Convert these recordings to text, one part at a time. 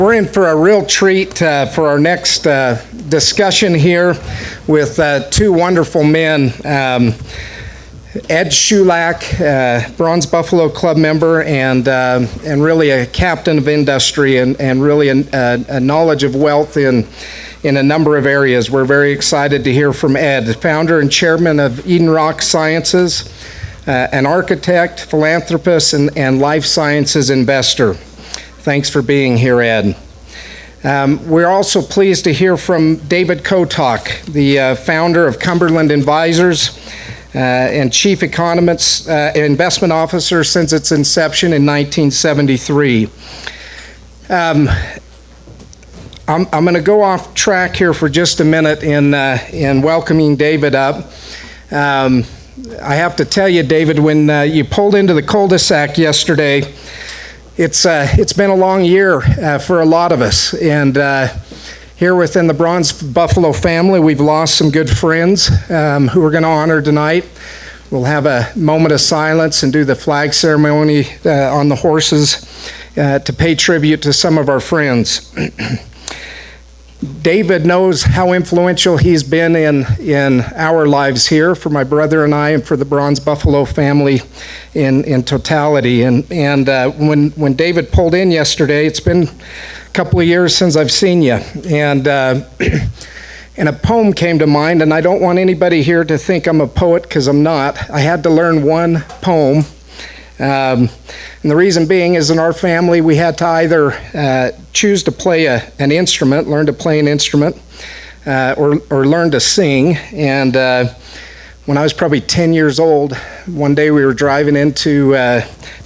We're in for a real treat for our next discussion here with two wonderful men. Ed Shulak, Bronze Buffalo Club member and really a captain of industry and really a knowledge of wealth in a number of areas. We're very excited to hear from Ed, founder and chairman of Eden Rock Sciences, an architect, philanthropist, and life sciences investor. Thanks for being here, Ed. We're also pleased to hear from David Kotok, the founder of Cumberland Advisors and chief economist, investment officer since its inception in 1973. I'm going to go off track here for just a minute in welcoming David up. I have to tell you, David, when you pulled into the cul-de-sac yesterday, it's been a long year for a lot of us, and here within the Bronze Buffalo family, we've lost some good friends who we're going to honor tonight. We'll have a moment of silence and do the flag ceremony on the horses to pay tribute to some of our friends. David knows how influential he's been in our lives here, for my brother and I, and for the Bronze Buffalo family in totality. And when David pulled in yesterday, it's been a couple of years since I've seen you, and a poem came to mind, and I don't want anybody here to think I'm a poet, because I'm not. I had to learn one poem. And the reason being is in our family we had to either choose to play an instrument, learn to play an instrument, or learn to sing. And when I was probably 10 years old, one day we were driving into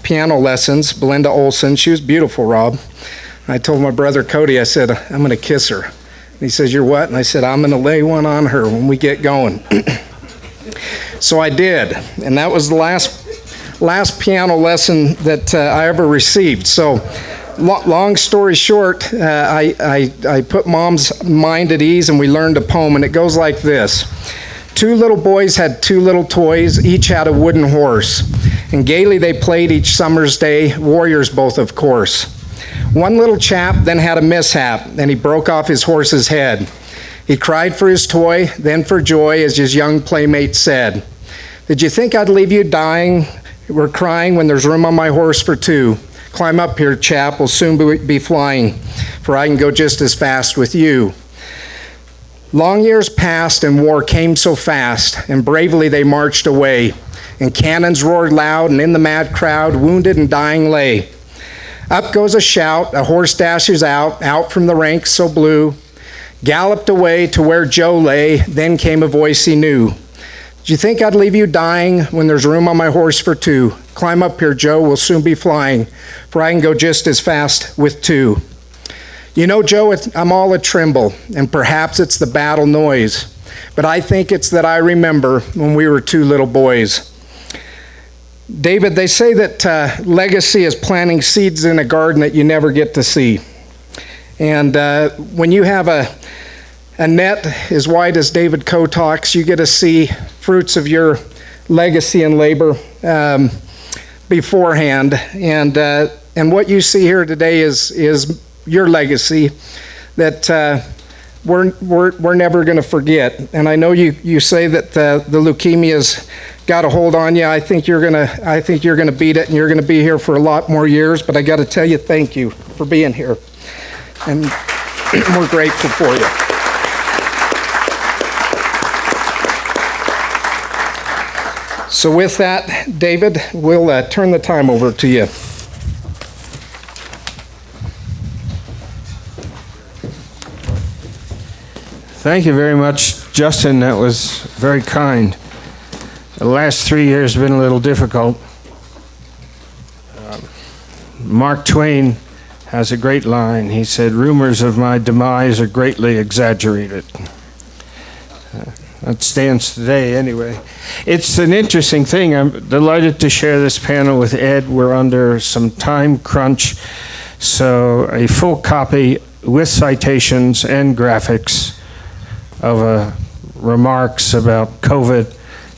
piano lessons. Belinda Olson, she was beautiful, Rob. I told my brother Cody, I said, I'm going to kiss her. And he says, you're what? And I said, I'm going to lay one on her when we get going. So I did, and that was the last piano lesson that I ever received. So long story short, I put Mom's mind at ease and we learned a poem, and it goes like this. Two little boys had two little toys, each had a wooden horse, and gaily they played each summer's day, warriors both of course. One little chap then had a mishap, and he broke off his horse's head. He cried for his toy, then for joy, as his young playmate said, did you think I'd leave you dying? We're crying when there's room on my horse for two. Climb up here, chap, we'll soon be flying, for I can go just as fast with you. Long years passed and war came so fast, and bravely they marched away, and cannons roared loud, and in the mad crowd, wounded and dying lay. Up goes a shout, a horse dashes out from the ranks so blue, galloped away to where Joe lay, then came a voice he knew. Do you think I'd leave you dying when there's room on my horse for two? Climb up here, Joe, we'll soon be flying, for I can go just as fast with two. You know, Joe, I'm all a tremble, and perhaps it's the battle noise, but I think it's that I remember when we were two little boys. David, they say that legacy is planting seeds in a garden that you never get to see. And when you have a net as wide as David Kotok's, you get to see fruits of your legacy and labor beforehand. And what you see here today is your legacy that we're never going to forget. And I know you say that the leukemia's got a hold on you. I think you're gonna beat it, and you're gonna be here for a lot more years. But I got to tell you, thank you for being here, and we're grateful for you. So with that, David, we'll turn the time over to you. Thank you very much, Justin. That was very kind. The last 3 years have been a little difficult. Mark Twain has a great line. He said, rumors of my demise are greatly exaggerated. That stands today anyway. It's an interesting thing. I'm delighted to share this panel with Ed. We're under some time crunch, so a full copy with citations and graphics of remarks about COVID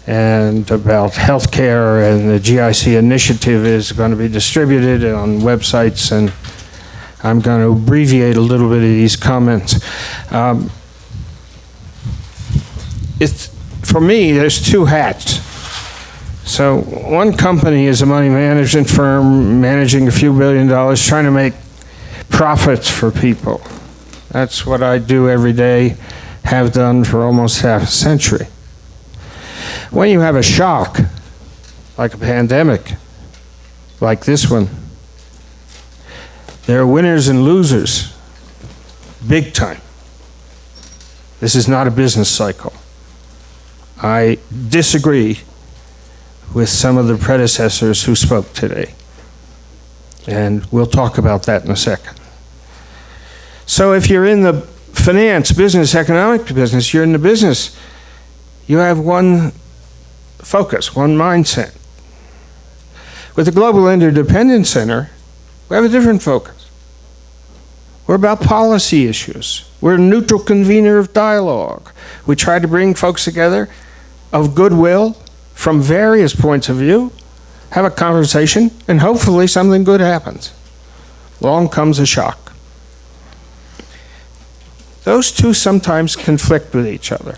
and about healthcare and the GIC initiative is going to be distributed on websites, and I'm going to abbreviate a little bit of these comments. For me, there's two hats. So one company is a money management firm managing a few $1 billion, trying to make profits for people. That's what I do every day, have done for almost half a century. When you have a shock, like a pandemic, like this one, there are winners and losers, big time. This is not a business cycle. I disagree with some of the predecessors who spoke today. And we'll talk about that in a second. So if you're in the finance, business, economic business, you're in the business, you have one focus, one mindset. With the Global Interdependence Center, we have a different focus. We're about policy issues. We're a neutral convener of dialogue. We try to bring folks together of goodwill from various points of view, have a conversation, and hopefully something good happens. Along comes a shock. Those two sometimes conflict with each other.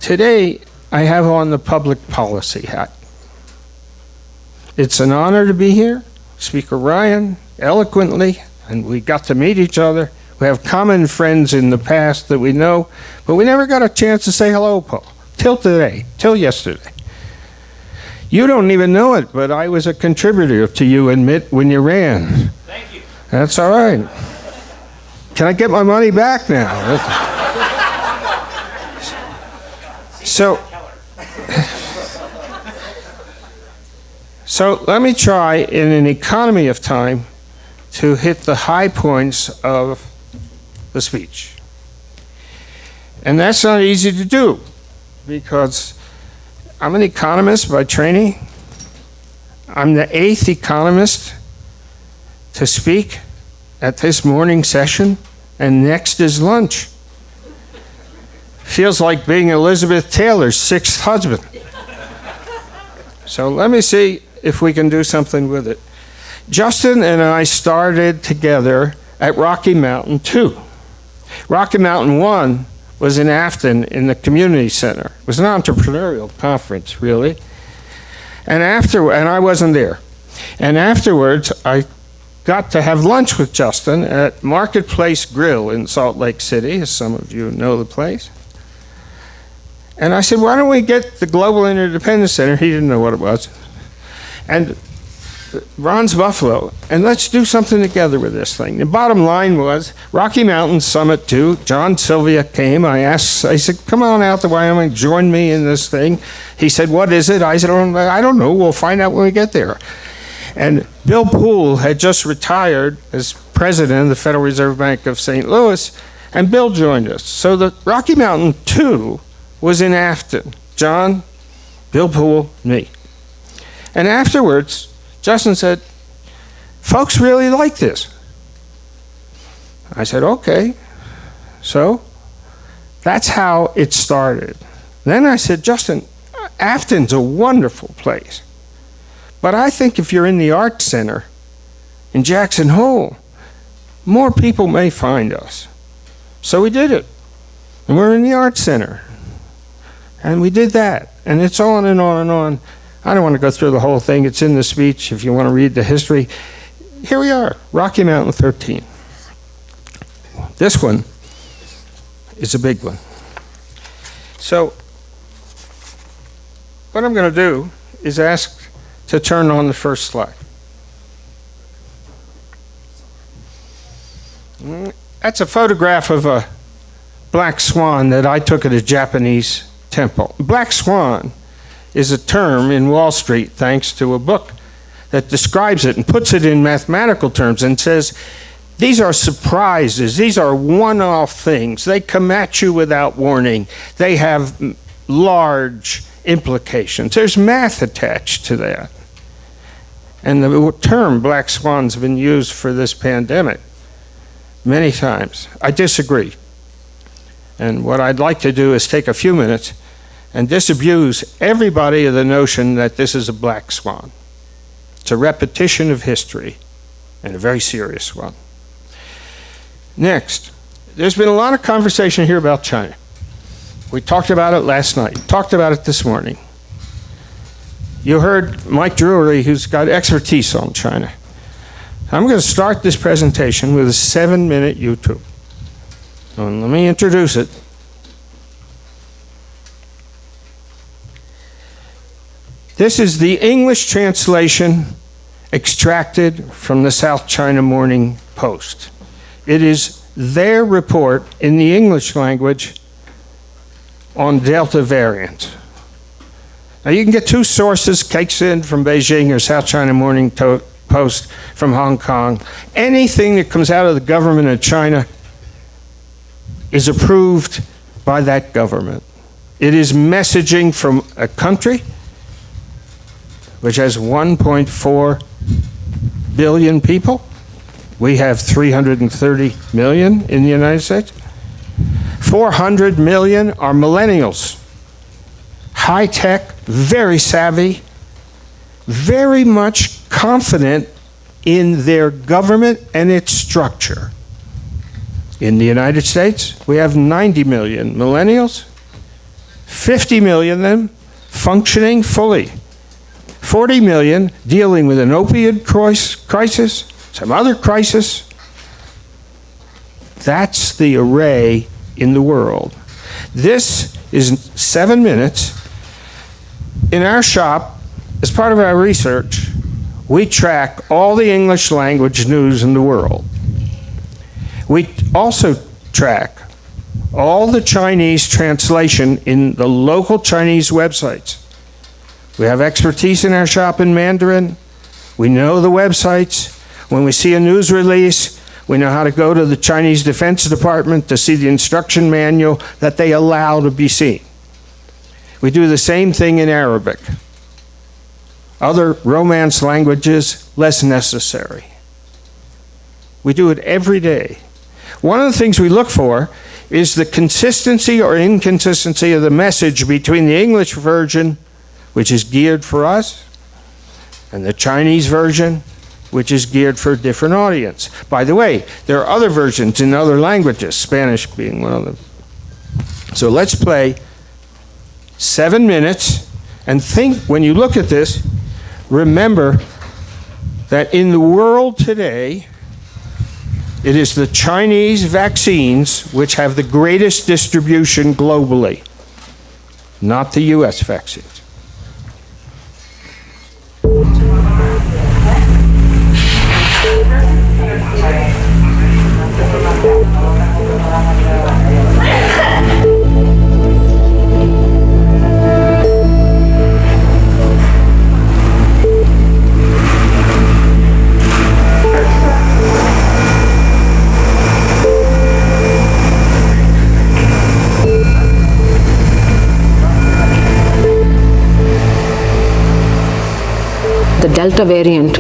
Today, I have on the public policy hat. It's an honor to be here. Speaker Ryan, eloquently, and we got to meet each other. We have common friends in the past that we know, but we never got a chance to say hello, Paul, till today, till yesterday. You don't even know it, but I was a contributor to you and Mitt when you ran. Thank you. That's all right. Can I get my money back now? So let me try, in an economy of time, to hit the high points of the speech. And that's not easy to do, because I'm an economist by training. I'm the 8th economist to speak at this morning session, and next is lunch. Feels like being Elizabeth Taylor's 6th husband. So let me see if we can do something with it. Justin and I started together at Rocky Mountain 2. Rocky Mountain 1 was in Afton in the community center. It was an entrepreneurial conference, really. And I wasn't there. And afterwards, I got to have lunch with Justin at Marketplace Grill in Salt Lake City, as some of you know the place. And I said, why don't we get the Global Interdependence Center? He didn't know what it was. And Ron's Buffalo, and let's do something together with this thing. The bottom line was Rocky Mountain Summit 2. John Sylvia came. I said, come on out to Wyoming, join me in this thing. He said, what is it? I said, I don't know. We'll find out when we get there. And Bill Poole had just retired as president of the Federal Reserve Bank of St. Louis, and Bill joined us. So the Rocky Mountain 2 was in Afton. John, Bill Poole, me. And afterwards, Justin said, folks really like this. I said, okay. So that's how it started. Then I said, Justin, Afton's a wonderful place. But I think if you're in the Art Center in Jackson Hole, more people may find us. So we did it. And we're in the Art Center. And we did that. And it's on and on and on. I don't want to go through the whole thing. It's in the speech if you want to read the history. Here we are, Rocky Mountain 13. This one is a big one. So what I'm going to do is ask to turn on the first slide. That's a photograph of a black swan that I took at a Japanese temple. Black swan is a term in Wall Street, thanks to a book that describes it and puts it in mathematical terms and says, these are surprises, these are one-off things. They come at you without warning. They have large implications. There's math attached to that. And the term black swan's been used for this pandemic many times. I disagree. And what I'd like to do is take a few minutes and disabuse everybody of the notion that this is a black swan. It's a repetition of history, and a very serious one. Next, there's been a lot of conversation here about China. We talked about it last night, talked about it this morning. You heard Mike Drury, who's got expertise on China. I'm going to start this presentation with a 7-minute YouTube. And let me introduce it. This is the English translation extracted from the South China Morning Post. It is their report in the English language on Delta variant. Now you can get two sources, Caixin from Beijing or South China Morning Post from Hong Kong. Anything that comes out of the government of China is approved by that government. It is messaging from a country which has 1.4 billion people. We have 330 million in the United States. 400 million are millennials. High tech, very savvy, very much confident in their government and its structure. In the United States, we have 90 million millennials, 50 million of them functioning fully, 40 million dealing with an opioid crisis, some other crisis. That's the array in the world. This is 7 minutes. In our shop, as part of our research, we track all the English language news in the world. We also track all the Chinese translation in the local Chinese websites. We have expertise in our shop in Mandarin. We know the websites. When we see a news release, we know how to go to the Chinese Defense Department to see the instruction manual that they allow to be seen. We do the same thing in Arabic. Other Romance languages, less necessary. We do it every day. One of the things we look for is the consistency or inconsistency of the message between the English version, which is geared for us, and the Chinese version, which is geared for a different audience. By the way, there are other versions in other languages, Spanish being one of them. So let's play 7 minutes and think, when you look at this, remember that in the world today, it is the Chinese vaccines which have the greatest distribution globally, not the US vaccines. The Delta variant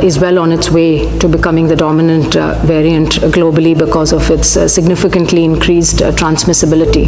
is well on its way to becoming the dominant variant globally because of its significantly increased transmissibility.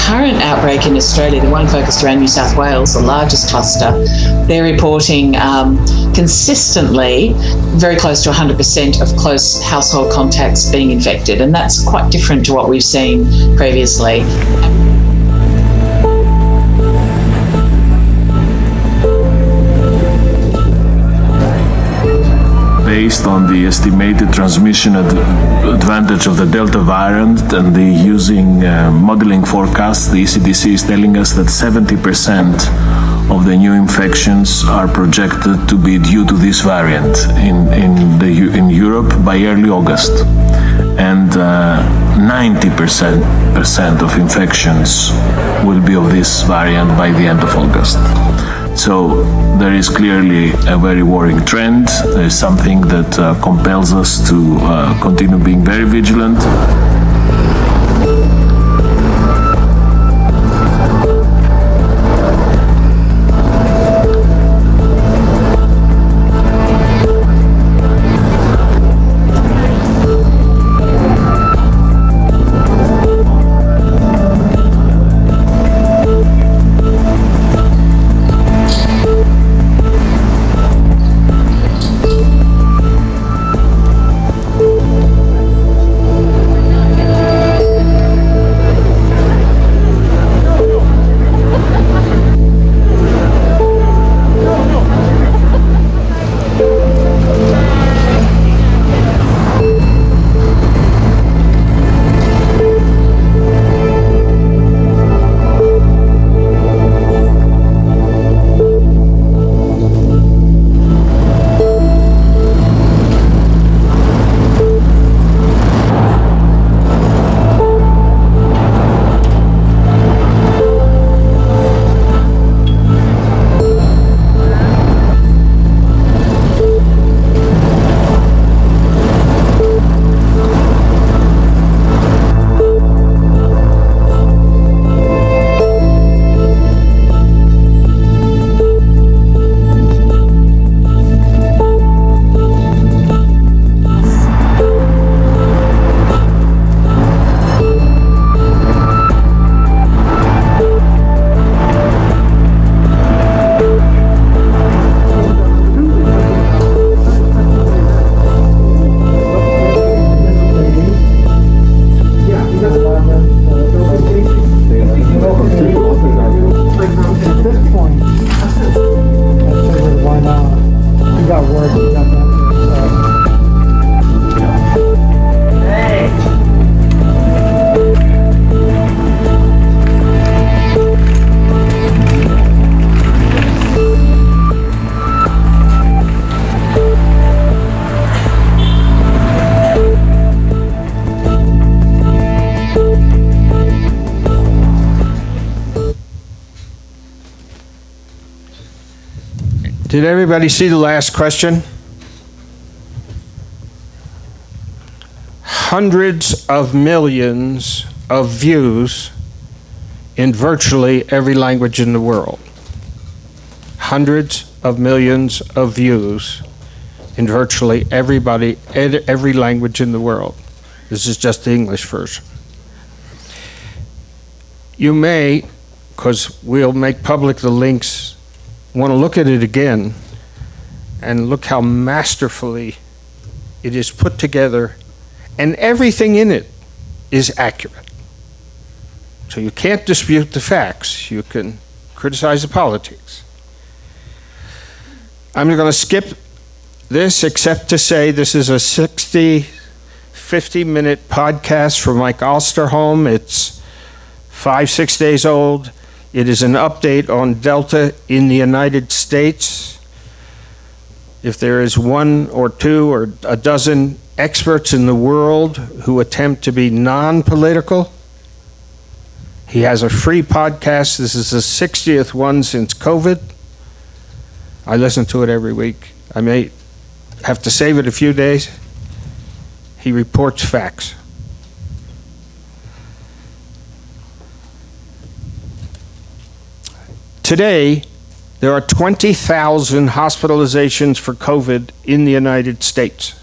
current outbreak in Australia, the one focused around New South Wales, the largest cluster, they're reporting consistently very close to 100% of close household contacts being infected, and that's quite different to what we've seen previously. Based on the estimated transmission advantage of the Delta variant and the using modeling forecasts, the ECDC is telling us that 70% of the new infections are projected to be due to this variant in Europe by early August, and 90% of infections will be of this variant by the end of August. So there is clearly a very worrying trend. There is something that compels us to continue being very vigilant. Did everybody see the last question? Hundreds of millions of views in virtually every language in the world. Hundreds of millions of views in virtually every language in the world. This is just the English version. You may, because we'll make public the links, want to look at it again and look how masterfully it is put together, and everything in it is accurate. So you can't dispute the facts. You can criticize the politics. I'm going to skip this except to say this is a 50-minute podcast from Mike Osterholm. It's 5-6 days old. It is an update on Delta in the United States. If there is one or two or a dozen experts in the world who attempt to be non-political, he has a free podcast. This is the 60th one since COVID. I listen to it every week. I may have to save it a few days. He reports facts. Today, there are 20,000 hospitalizations for COVID in the United States.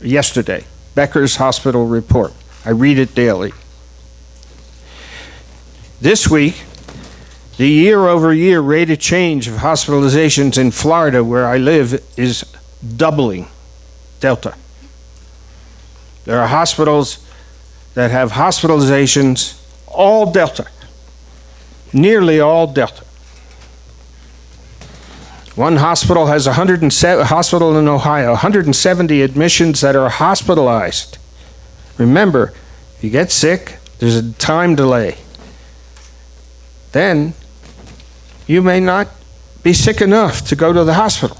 Yesterday, Becker's hospital report. I read it daily. This week, the year-over-year rate of change of hospitalizations in Florida, where I live, is doubling Delta. There are hospitals that have hospitalizations, all Delta, nearly all Delta. One hospital has 107, hospital in Ohio, 170 admissions that are hospitalized. Remember, if you get sick, there's a time delay. Then you may not be sick enough to go to the hospital.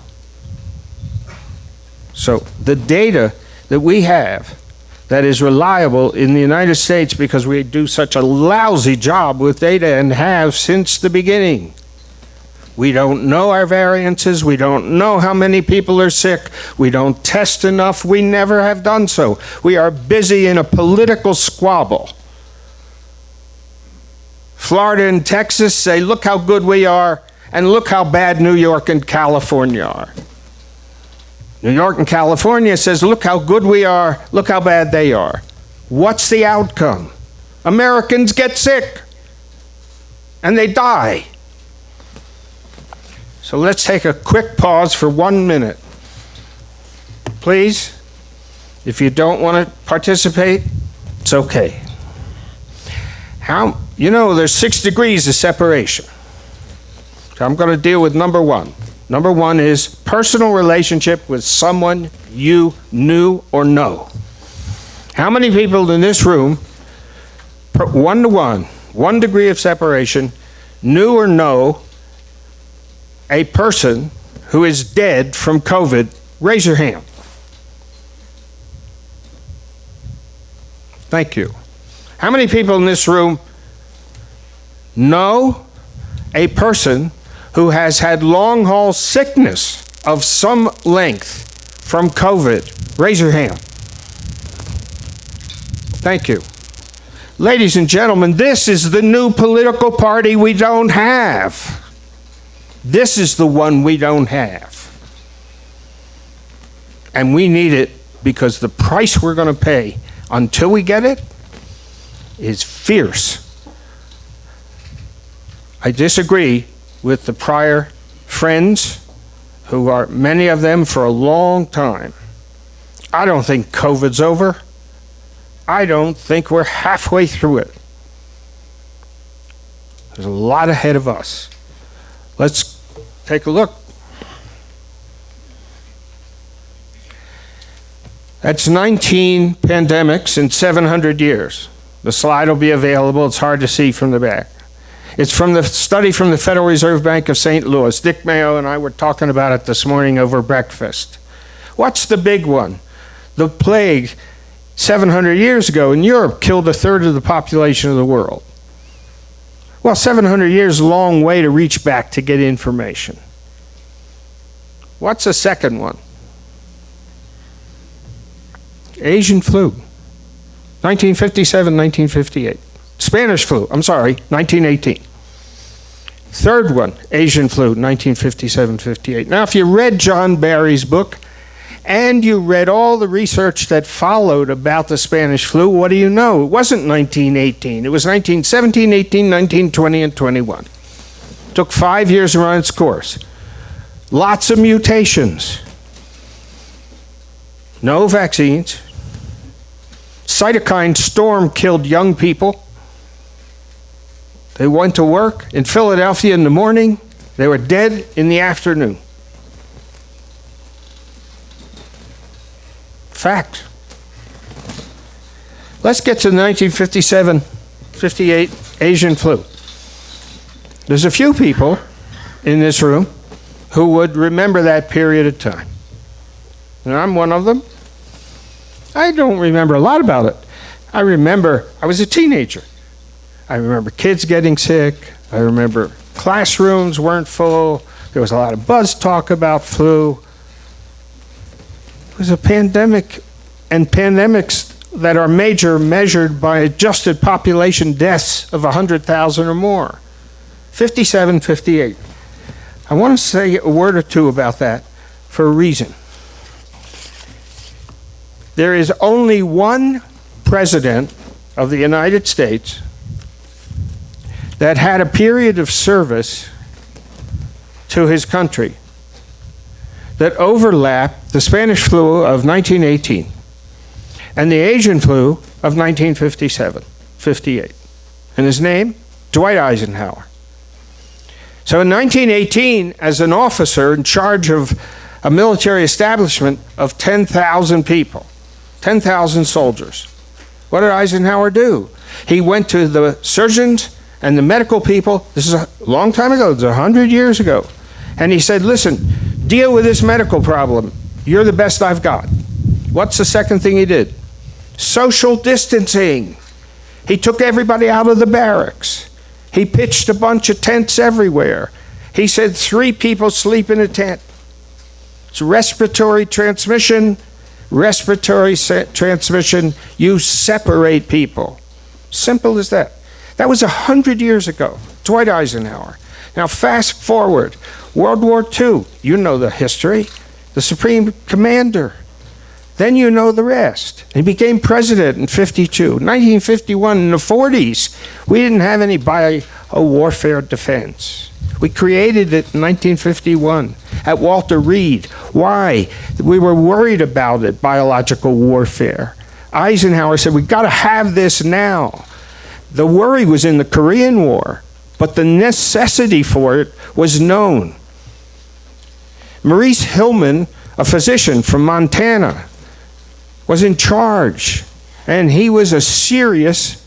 So the data that we have that is reliable in the United States, because we do such a lousy job with data and have since the beginning. We don't know our variances. We don't know how many people are sick. We don't test enough. We never have done so. We are busy in a political squabble. Florida and Texas say, look how good we are, and look how bad New York and California are. New York and California says, look how good we are, look how bad they are. What's the outcome? Americans get sick, and they die. So let's take a quick pause for 1 minute. Please, if you don't want to participate, it's okay. There's 6 degrees of separation. So I'm going to deal with number 1. Number 1 is personal relationship with someone you knew or know. How many people in this room, 1 to 1, 1 degree of separation, knew or know a person who is dead from COVID? Raise your hand. Thank you. How many people in this room know a person who has had long-haul sickness of some length from COVID? Raise your hand. Thank you. Ladies and gentlemen, this is the new political party we don't have. This is the one we don't have. And we need it because the price we're going to pay until we get it is fierce. I disagree with the prior friends, who are many of them for a long time. I don't think COVID's over. I don't think we're halfway through it. There's a lot ahead of us. Let's take a look. That's 19 pandemics in 700 years. The slide will be available. It's hard to see from the back. It's from the study from the Federal Reserve Bank of St. Louis. Dick Mayo and I were talking about it this morning over breakfast. What's the big one? The plague 700 years ago in Europe killed 1/3 of the population of the world. Well, 700 years is a long way to reach back to get information. What's the second one? Asian flu, 1957, 1958. Spanish flu, 1918. Third one, Asian flu, 1957-58. Now, if you read John Barry's book, and you read all the research that followed about the Spanish flu, what do you know? It wasn't 1918. It was 1917, 18, 19, 20, and 21. It took 5 years to run its course. Lots of mutations. No vaccines. Cytokine storm killed young people. They went to work in Philadelphia in the morning. They were dead in the afternoon. Fact. Let's get to the 1957-58 Asian flu. There's a few people in this room who would remember that period of time. And I'm one of them. I don't remember a lot about it. I remember I was a teenager. I remember kids getting sick. I remember classrooms weren't full. There was a lot of buzz talk about flu. It was a pandemic, and pandemics that are measured by adjusted population deaths of 100,000 or more. 57, 58. I want to say a word or two about that for a reason. There is only one president of the United States that had a period of service to his country that overlapped the Spanish flu of 1918 and the Asian flu of 1957-58. And his name? Dwight Eisenhower. So in 1918, as an officer in charge of a military establishment of 10,000 people, 10,000 soldiers, what did Eisenhower do? He went to the surgeons and the medical people. This is a long time ago. It's 100 years ago. And he said, listen, deal with this medical problem. You're the best I've got. What's the second thing he did? Social distancing. He took everybody out of the barracks. He pitched a bunch of tents everywhere. He said 3 people sleep in a tent. It's respiratory transmission. You separate people. Simple as that. That was 100 years ago. Dwight Eisenhower. Now fast forward. World War II. You know the history. The Supreme Commander. Then you know the rest. He became president in 52. 1951, in the 40s, we didn't have any bio-warfare defense. We created it in 1951 at Walter Reed. Why? We were worried about it, biological warfare. Eisenhower said, we've got to have this now. The worry was in the Korean War, but the necessity for it was known. Maurice Hillman, a physician from Montana, was in charge, and he was a serious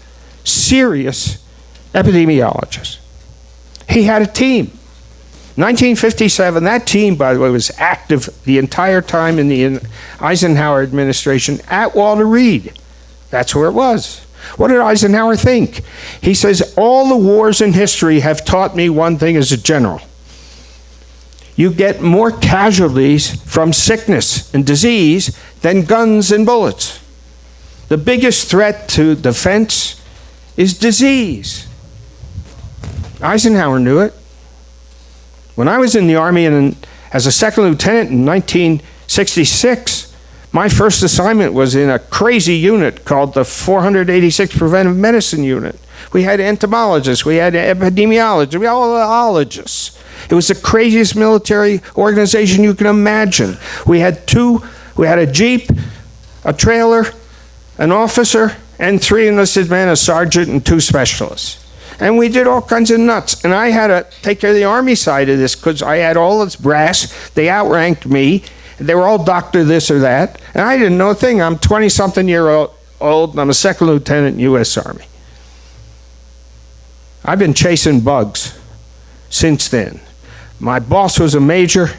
epidemiologist. He had a team. 1957, that team, by the way, was active the entire time in the Eisenhower administration at Walter Reed. That's where it was. What did Eisenhower think? He says, all the wars in history have taught me one thing as a general. You get more casualties from sickness and disease than guns and bullets. The biggest threat to defense is disease. Eisenhower knew it. When I was in the Army and as a second lieutenant in 1966, my first assignment was in a crazy unit called the 486 Preventive Medicine Unit. We had entomologists, we had epidemiologists, we had ologists. It was the craziest military organization you can imagine. We had a Jeep, a trailer, an officer, and 3 enlisted men, a sergeant, and 2 specialists. And we did all kinds of nuts. And I had to take care of the Army side of this because I had all this brass. They outranked me. They were all doctor this or that. And I didn't know a thing. I'm 20-something year old, and I'm a second lieutenant in U.S. Army. I've been chasing bugs since then. My boss was a major.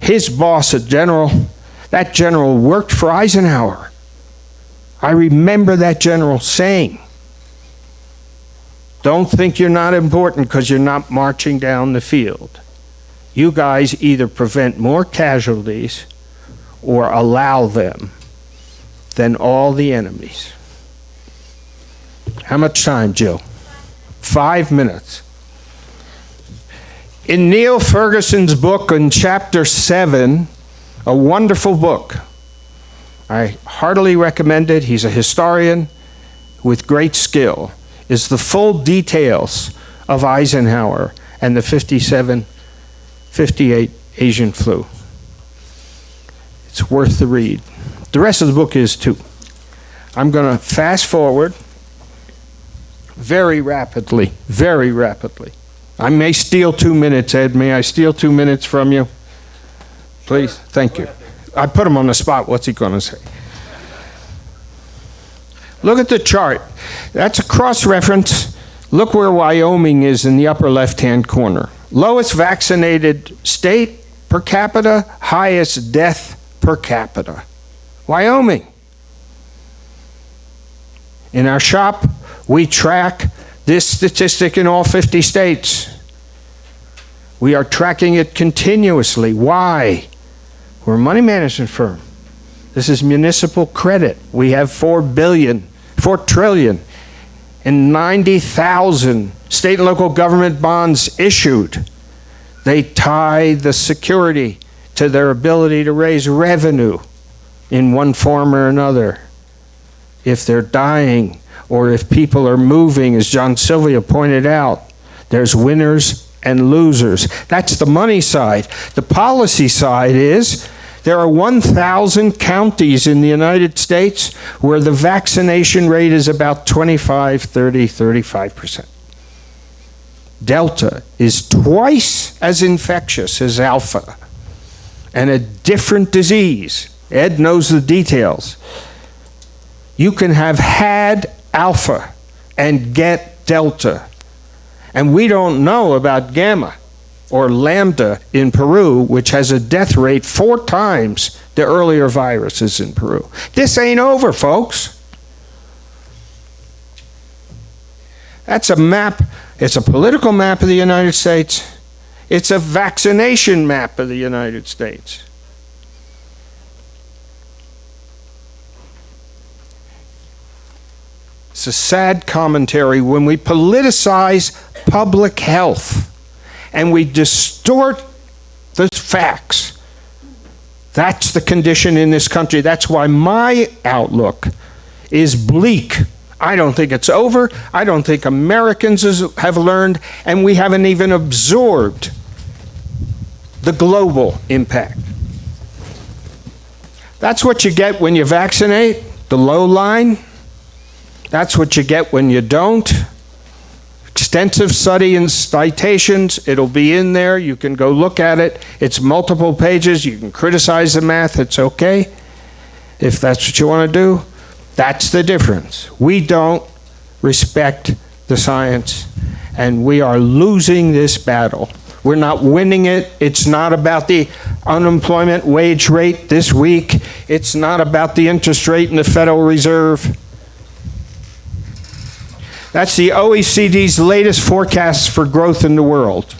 His boss, a general. That general worked for Eisenhower. I remember that general saying, don't think you're not important because you're not marching down the field. You guys either prevent more casualties or allow them than all the enemies. How much time, Jill? 5 minutes. In Neil Ferguson's book in chapter 7, a wonderful book, I heartily recommend it. He's a historian with great skill. Is the full details of Eisenhower and the 57-58 Asian flu. It's worth the read. The rest of the book is too. I'm going to fast forward very rapidly. I may steal 2 minutes, Ed. May I steal 2 minutes from you? Please? Thank you. I put him on the spot. What's he going to say? Look at the chart. That's a cross-reference. Look where Wyoming is in the upper left-hand corner. Lowest vaccinated state per capita, highest death per capita. Wyoming. In our shop, we track this statistic in all 50 states. We are tracking it continuously. Why? We're a money management firm. This is municipal credit. We have $4 trillion and 90,000 state and local government bonds issued. They tie the security to their ability to raise revenue in one form or another. If they're dying or if people are moving, as John Sylvia pointed out, There's winners and losers. That's the money side. The policy side is there are 1,000 counties in the United States where the vaccination rate is about 25, 30, 35%. Delta is twice as infectious as Alpha and a different disease. Ed knows the details. You can have had Alpha and get Delta. And we don't know about Gamma or Lambda in Peru, which has a death rate 4 times the earlier viruses in Peru. This ain't over, folks. That's a map. It's a political map of the United States. It's a vaccination map of the United States. It's a sad commentary when we politicize public health and we distort the facts. That's the condition in this country. That's why my outlook is bleak. I don't think it's over. I don't think Americans have learned, and we haven't even absorbed the global impact. That's what you get when you vaccinate, the low line. That's what you get when you don't. Extensive study and citations. It'll be in there. You can go look at it. It's multiple pages. You can criticize the math. It's okay if that's what you want to do. That's the difference. We don't respect the science, and we are losing this battle. We're not winning it. It's not about the unemployment wage rate this week. It's not about the interest rate in the Federal Reserve. That's the OECD's latest forecast for growth in the world.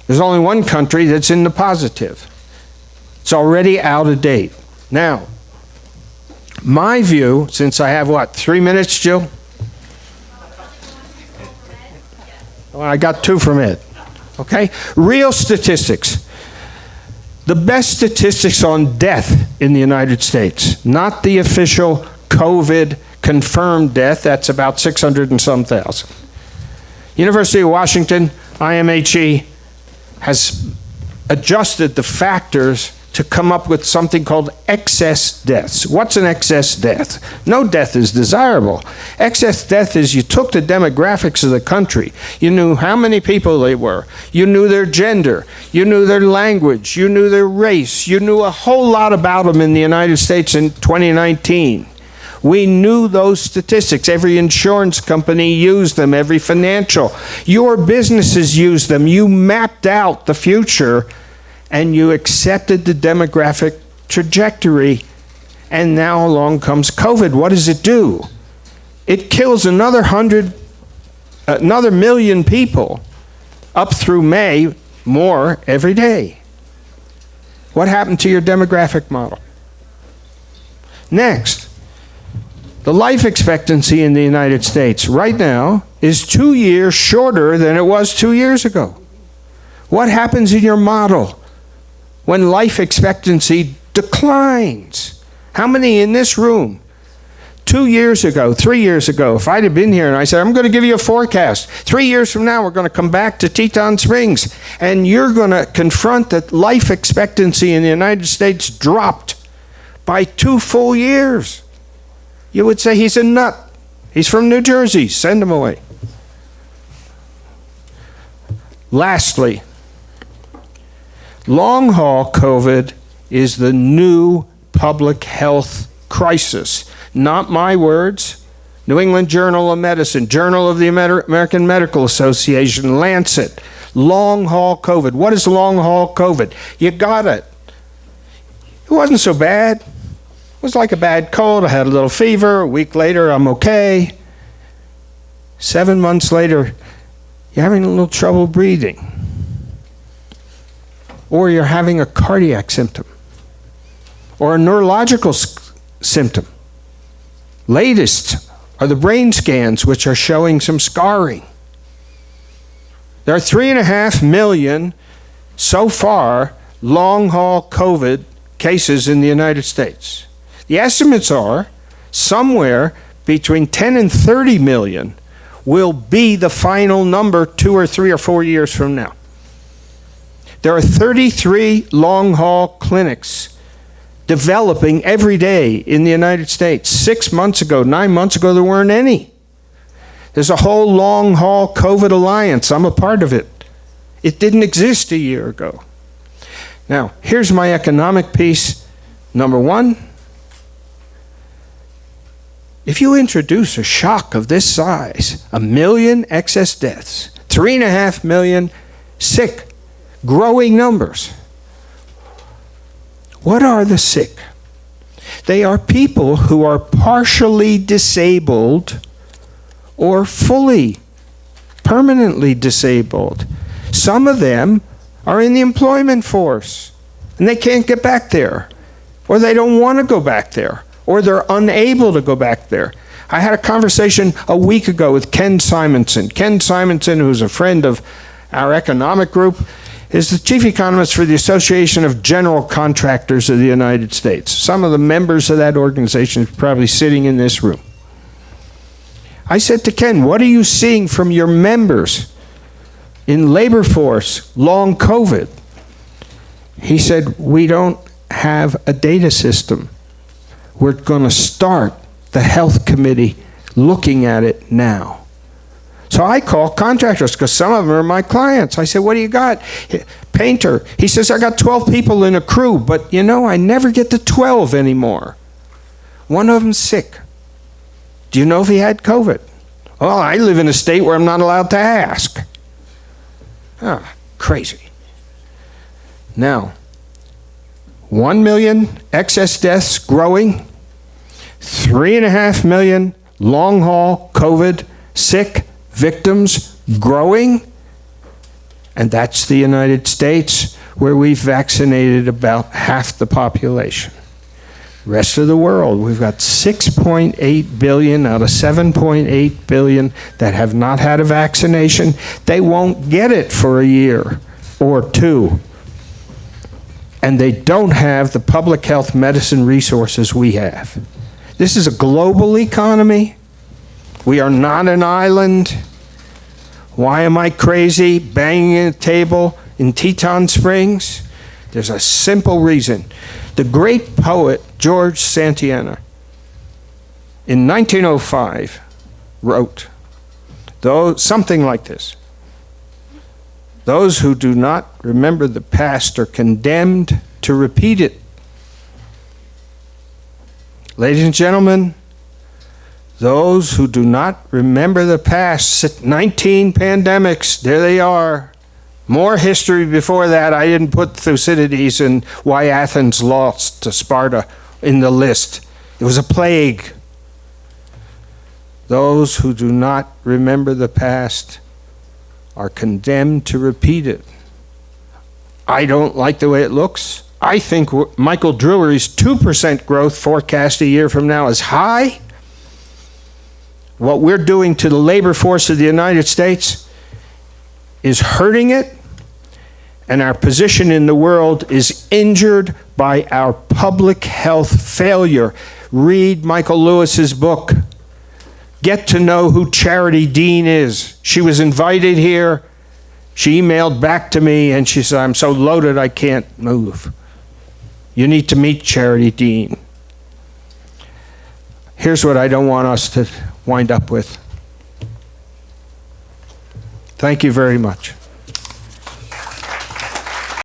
There's only one country that's in the positive. It's already out of date. Now, my view, since I have, 3 minutes, Jill? Well, I got 2 from Ed. Okay? Real statistics. The best statistics on death in the United States, not the official COVID confirmed death, that's about 600 and some thousand. University of Washington, IMHE, has adjusted the factors to come up with something called excess deaths. What's an excess death? No death is desirable. Excess death is you took the demographics of the country. You knew how many people they were. You knew their gender. You knew their language. You knew their race. You knew a whole lot about them in the United States in 2019. We knew those statistics. Every insurance company used them, every financial. Your businesses used them. You mapped out the future and you accepted the demographic trajectory. And now along comes COVID. What does it do? It kills another million people up through May, more every day. What happened to your demographic model? Next. The life expectancy in the United States right now is 2 years shorter than it was 2 years ago. What happens in your model when life expectancy declines? How many in this room 2 years ago, 3 years ago, if I'd have been here and I said, I'm going to give you a forecast, 3 years from now we're going to come back to Teton Springs and you're going to confront that life expectancy in the United States dropped by 2 full years. You would say he's a nut. He's from New Jersey. Send him away. Lastly, long-haul COVID is the new public health crisis. Not my words. New England Journal of Medicine, Journal of the American Medical Association, Lancet. Long-haul COVID. What is long-haul COVID? You got it. It wasn't so bad. It was like a bad cold. I had a little fever. A week later, I'm okay. 7 months later, you're having a little trouble breathing. Or you're having a cardiac symptom. Or a neurological symptom. Latest are the brain scans, which are showing some scarring. There are 3.5 million, so far, long-haul COVID cases in the United States. The estimates are somewhere between 10 and 30 million will be the final number 2 or 3 or 4 years from now. There are 33 long-haul clinics developing every day in the United States. 6 months ago, 9 months ago, there weren't any. There's a whole long-haul COVID alliance. I'm a part of it. It didn't exist a year ago. Now, here's my economic piece. Number one, if you introduce a shock of this size, 1 million excess deaths, 3.5 million sick, growing numbers. What are the sick? They are people who are partially disabled or fully, permanently disabled. Some of them are in the employment force and they can't get back there, or they don't want to go back there, or they're unable to go back there. I had a conversation a week ago with Ken Simonson. Ken Simonson, who's a friend of our economic group, is the chief economist for the Association of General Contractors of the United States. Some of the members of that organization are probably sitting in this room. I said to Ken, what are you seeing from your members in labor force, long COVID? He said, we don't have a data system. We're going to start the health committee looking at it now. So I call contractors because some of them are my clients. I said, what do you got? Painter. He says, I got 12 people in a crew, but you know, I never get to 12 anymore. One of them's sick. Do you know if he had COVID? Well, I live in a state where I'm not allowed to ask. Ah, crazy. Now, 1 million excess deaths growing, 3.5 million long-haul COVID sick victims growing, and that's the United States, where we've vaccinated about half the population. Rest of the world, we've got 6.8 billion out of 7.8 billion that have not had a vaccination. They won't get it for a year or two. And they don't have the public health medicine resources we have. This is a global economy. We are not an island. Why am I crazy banging a table in Teton Springs? There's a simple reason. The great poet George Santayana in 1905 wrote something like this. Those who do not remember the past are condemned to repeat it. Ladies and gentlemen, those who do not remember the past, 19 pandemics, there they are. More history before that. I didn't put Thucydides and why Athens lost to Sparta in the list. It was a plague. Those who do not remember the past are condemned to repeat it. I don't like the way it looks. I think Michael Drury's 2% growth forecast a year from now is high. What we're doing to the labor force of the United States is hurting it, and our position in the world is injured by our public health failure. Read Michael Lewis's book. Get to know who Charity Dean is. She was invited here. She emailed back to me and she said, I'm so loaded I can't move. You need to meet Charity Dean. Here's what I don't want us to wind up with. Thank you very much.